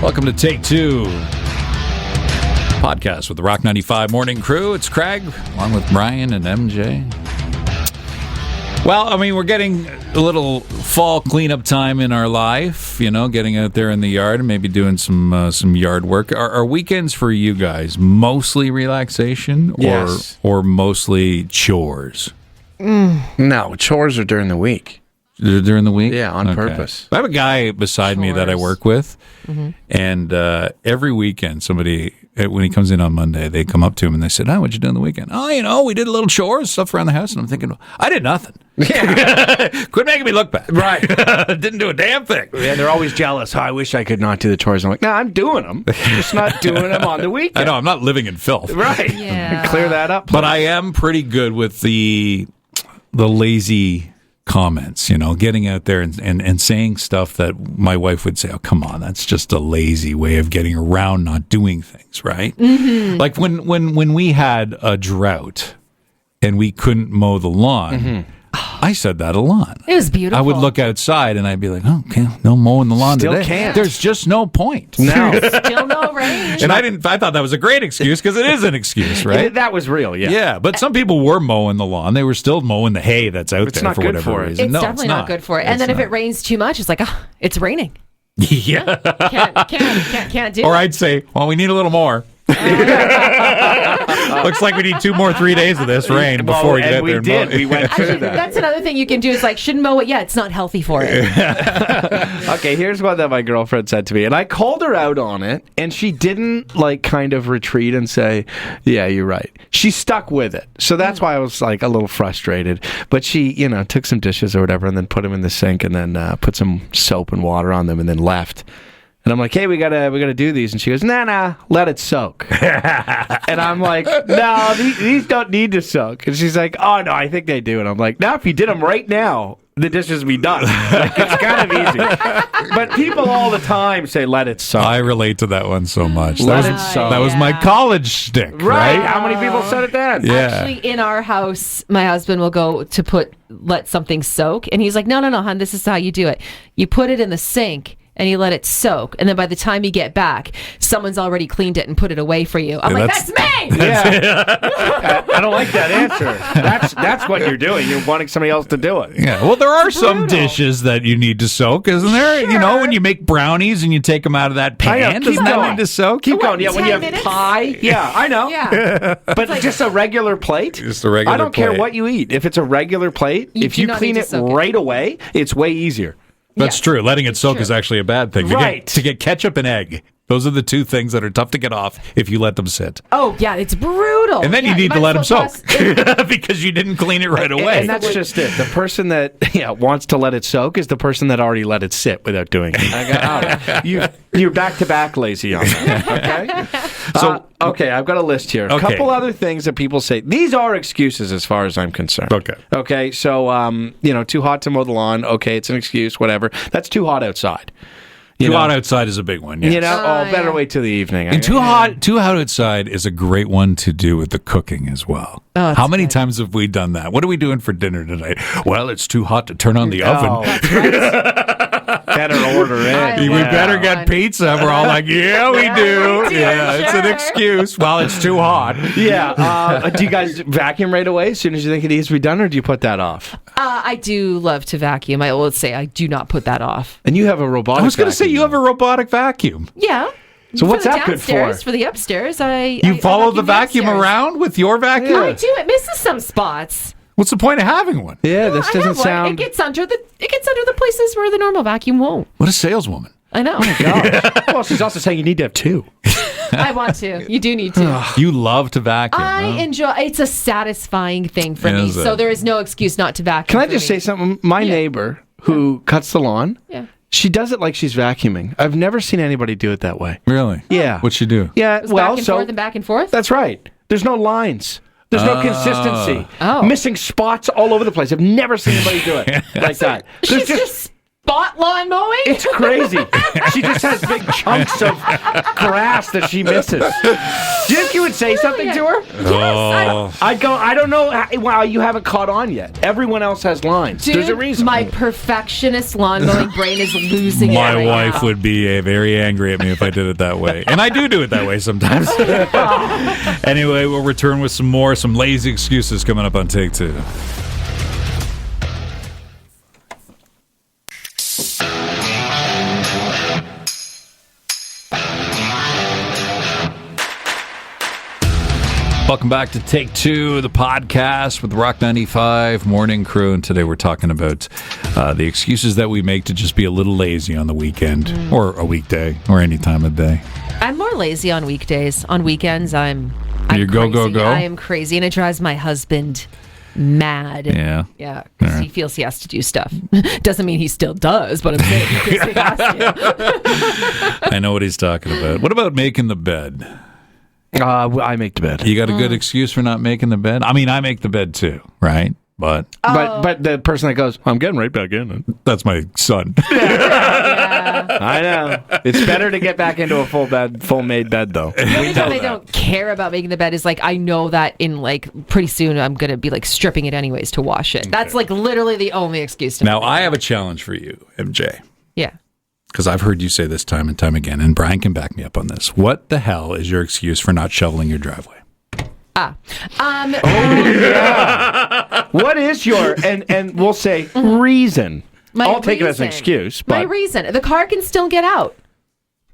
Welcome to Take Two podcast with the Rock 95 Morning Crew. It's Craig, along with Brian and MJ. Well, I mean, we're getting a little fall cleanup time in our life, you know, getting out there in the yard and maybe doing some yard work. Are weekends for you guys mostly relaxation Yes. or mostly chores? No, chores are during the week. During the week? Yeah, on purpose. I have a guy beside me that I work with, and every weekend somebody, when he comes in on Monday, they come up to him and they said, "Oh, what'd you do on the weekend?" "Oh, you know, we did a little chores, stuff around the house." And I'm thinking, I did nothing. Yeah. Quit making me look bad. Right. Didn't do a damn thing. Yeah, they're always jealous. "Oh, I wish I could not do the chores." I'm like, no, I'm doing them. Just not doing them on the weekend. I know, I'm not living in filth. Right. Yeah. Clear that up. But I am pretty good with the lazy comments, you know, getting out there and saying stuff that my wife would say, "Oh, come on, that's just a lazy way of getting around not doing things," right? Mm-hmm. Like when we had a drought and we couldn't mow the lawn, I said that a lot. It was beautiful. I would look outside and I'd be like, "Oh, okay, no mowing the lawn Still today." can't. There's just no point. No. Still no range. And I thought that was a great excuse because it is an excuse, right? That was real, yeah. Yeah, but some people were mowing the lawn. They were still mowing the hay that's out It's there not for good whatever for it. reason. It's No, definitely not good for it. And It's then if not. it rains too much, it's like, oh, it's raining. Yeah. Can't do Or it. I'd say, well, we need a little more. Looks like we need 2 more 3 days of this rain before we get out there and mow. We went through Actually, that. that's another thing you can do is like, shouldn't mow it yet. It's not healthy for it. Okay, here's what that my girlfriend said to me, and I called her out on it, and she didn't like kind of retreat and say, "Yeah, you're right." She stuck with it, so that's why I was like a little frustrated. But she, you know, took some dishes or whatever, and then put them in the sink, and then put some soap and water on them, and then left. And I'm like, "Hey, we gotta do these," and she goes, "Nah, let it soak." And I'm like, "No, these don't need to soak." And she's like, "Oh no, I think they do." And I'm like, "No, if you did them right now, the dishes would be done." Like, it's kind of easy. But people all the time say, "Let it soak." I relate to that one so much. Let That it was, soak. that was my college shtick, Right? right? How many people said it then? Yeah. Actually, in our house, my husband will go to let something soak. And he's like, no, hon, this is how you do it. You put it in the sink and you let it soak. And then by the time you get back, someone's already cleaned it and put it away for you. I'm Yeah, like, that's- that's me! Yeah. I don't like that answer. That's what you're doing. You're wanting somebody else to do it. Yeah, well, there are some brutal. dishes that you need to soak, isn't there? You know, Sure. when you make brownies and you take them out of that I know, pan, keep doesn't that going. need to soak? Keep What, going. Yeah, when 10 you have minutes? pie. Yeah, I know. Yeah. But just a regular plate? Just a regular I don't care plate. what you eat. If it's a regular plate, You if do you not clean need to it soak it. right away, it's way easier. That's Yeah. true. Letting it soak true. is actually a bad thing. Right. To get ketchup and egg. Those are the two things that are tough to get off if you let them sit. Oh, yeah, it's brutal. And then you Yeah, need to might let them as well soak toss- because you didn't clean it right away. And that's just it. The person that wants to let it soak is the person that already let it sit without doing it. I got, you're back to back lazy on that. Okay. So- okay, I've got a list here. A Okay. couple other things that people say. These are excuses as far as I'm concerned. Okay. Okay. So too hot to mow the lawn. Okay, it's an excuse. Whatever. That's too hot outside. You Too know? hot outside is a big one. Yes. You know, better yeah. wait till the evening. And too hot outside is a great one to do with the cooking as well. Oh, that's How many good. times have we done that? What are we doing for dinner tonight? Well, it's too hot to turn on the Oh, oven. better order I in. We love better that get one. pizza. We're all like, yeah, we do. we do, Yeah, it's an sure. excuse. Well, it's too hot. Yeah. Do you guys vacuum right away as soon as you think it needs to be done, or do you put that off? I do love to vacuum. I will say I do not put that off. And you have a robotic. I was going to say vacuum. you have a robotic vacuum. Yeah. So what's for the that good for? downstairs, for the upstairs, You follow the vacuum downstairs. around with your vacuum? I do. It misses some spots. What's the point of having one? Yeah, this I doesn't have one. sound. It gets under the places where the normal vacuum won't. What a saleswoman. I know. Gosh. Well, she's also saying you need to have two. I want to. You do need to. You love to vacuum. I huh? enjoy. It's a satisfying thing for me. Is it? So there is no excuse not to vacuum. Can I for just me. say something? My neighbor who cuts the lawn, Yeah. she does it like she's vacuuming. I've never seen anybody do it that way. Really? Yeah. What'd she do? Yeah, It was well, back and so forth and back and forth. that's right. There's no lines. There's no consistency. Oh. Missing spots all over the place. I've never seen anybody do it like that. There's She's just spot lawn mowing? It's crazy. She just has big chunks of grass that she misses. Do you think you would say something to her? Oh, I'd go, I don't know. Wow, you haven't caught on yet. Everyone else has lines. Dude, There's a reason. my perfectionist lawn mowing brain is losing it my right wife now. would be very angry at me if I did it that way. And I do it that way sometimes. Anyway, we'll return with some lazy excuses coming up on Take Two. Welcome back to Take Two, the podcast with the Rock 95 Morning Crew. And today we're talking about the excuses that we make to just be a little lazy on the weekend or a weekday or any time of day. I'm more lazy on weekdays. On weekends, I'm You go, crazy. go, go? I am crazy, and it drives my husband mad. Yeah. Yeah, because he feels he has to do stuff. Doesn't mean he still does, but I'm saying he feels he has to. I know what he's talking about. What about making the bed? I make the bed. You got a good excuse for not making the bed? I mean, I make the bed too, right? But But the person that goes, I'm getting right back in. that's my son. I know. It's better to get back into a full made bed, though. The only time I don't care about making the bed is like I know that in like pretty soon I'm gonna be like stripping it anyways to wash it. That's like literally the only excuse to Now, make I have a challenge for you, MJ. Yeah. Because I've heard you say this time and time again, and Brian can back me up on this. What the hell is your excuse for not shoveling your driveway? What is your, and we'll say, reason? I'll take it as an reason. excuse. My But reason. The car can still get out.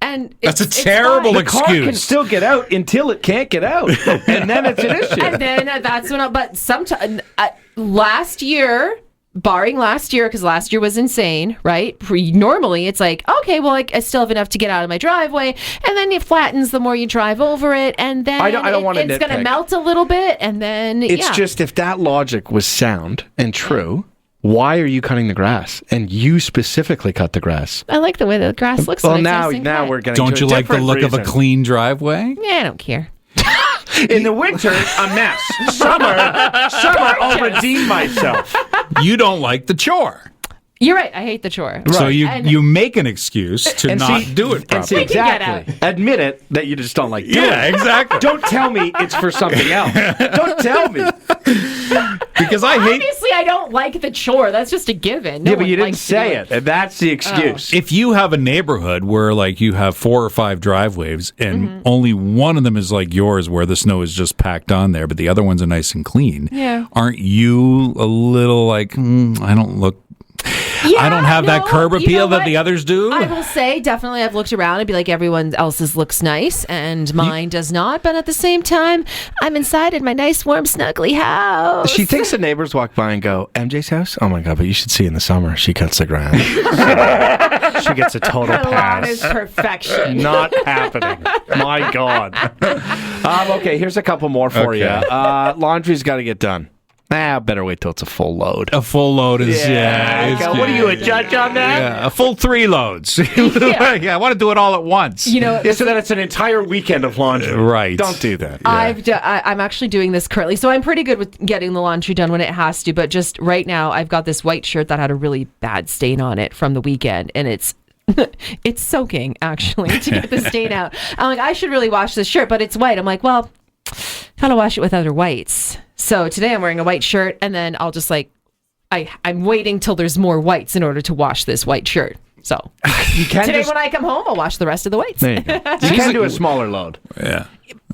And That's a it's terrible fine. the car can excuse. still get out until it can't get out. And then it's an issue. And then that's when but sometime last year, barring last year, because last year was insane, right? Normally it's like, okay, well, I still have enough to get out of my driveway, and then it flattens the more you drive over it, and then I don't want to it's going to nitpick. melt a little bit, and then It's just if that logic was sound and true, why are you cutting the grass? And you specifically cut the grass. I like the way the grass looks. Well, when it's now nice and now cut. we're getting Don't to you a like the different look of a reason. clean driveway? Yeah, I don't care. In the winter, a mess. Summer, I'll redeem myself. You don't like the chore. You're right. I hate the chore. So And- you make an excuse to not do it And see, properly. We can get exactly. Admit it that you just don't like doing Yeah, it. exactly. Don't tell me it's for something else. Don't tell me. Because I hate... Obviously, I don't like the chore. That's just a given. No Yeah, but one you didn't likes to do say it. And that's the excuse. If you have a neighborhood where like you have 4 or 5 driveways and only one of them is like yours where the snow is just packed on there, but the other ones are nice and clean, Yeah. aren't you a little like, I don't look... Yeah, I don't have that no, curb you know appeal that what? the others do? I will say, definitely, I've looked around and be like, everyone else's looks nice and mine does not. But at the same time, I'm inside in my nice, warm, snuggly house. She thinks the neighbors walk by and go, MJ's house? Oh my God, but you should see in the summer, she cuts the grass. She gets a total Her lawn is pass. perfection. Not happening. My God. Okay, here's a couple more for Okay. you. Laundry's got to get done. Better wait till it's a full load. A full load is, it's Okay, good. what are you, a judge on that? Yeah, a full 3 loads. Yeah, I want to do it all at once. You know, Yeah, so then it's an entire weekend of laundry. Right. Don't do that. I'm actually doing this currently. So I'm pretty good with getting the laundry done when it has to. But just right now, I've got this white shirt that had a really bad stain on it from the weekend. And it's soaking, actually, to get the stain out. I'm like, I should really wash this shirt, but it's white. I'm like, well, gotta wash it with other whites. So today I'm wearing a white shirt, and then I'll just like, I'm waiting till there's more whites in order to wash this white shirt. So You can today just, when I come home, I'll wash the rest of the whites. there you go. You can do a smaller load. Yeah.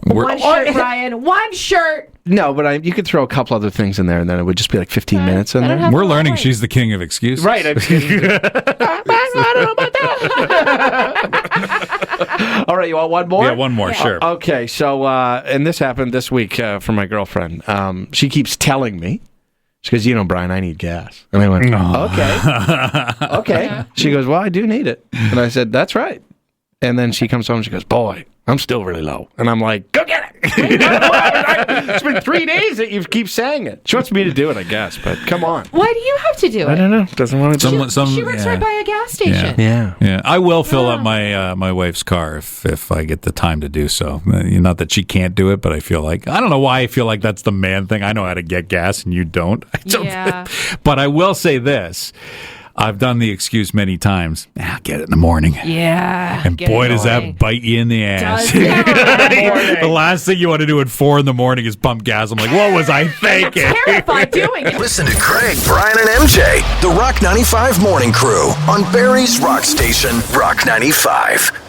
One shirt, Brian. One shirt. No, but you could throw a couple other things in there, and then it would just be like 15 minutes in I don't there. have- We're learning she's the king of excuses. Right. I'm kidding. All right, you want one more? Yeah, one more, sure. Okay, so, and this happened this week for my girlfriend. She keeps telling me, she goes, Brian, I need gas. And I went, okay. Okay. She goes, well, I do need it. And I said, that's right. And then she comes home and she goes, boy, I'm still really low. And I'm like, go get it. It's been 3 days that you keep saying it. She wants me to do it, I guess, but come on. Why do you have to do it? I don't know. Doesn't want to do it. Some, She works right by a gas station. Yeah. Yeah, I will fill up my my wife's car if I get the time to do so. Not that she can't do it, but I feel like I don't know why I feel like that's the man thing. I know how to get gas and you don't. Yeah. But I will say this. I've done the excuse many times. I'll get it in the morning. Yeah. And get boy, it does going. that bite you in the ass. Does it? The last thing you want to do at 4 a.m. is pump gas. I'm like, what was I thinking? Terrified doing it. Listen to Craig, Brian, and MJ, the Rock 95 Morning Crew on Barrie's Rock Station, Rock 95.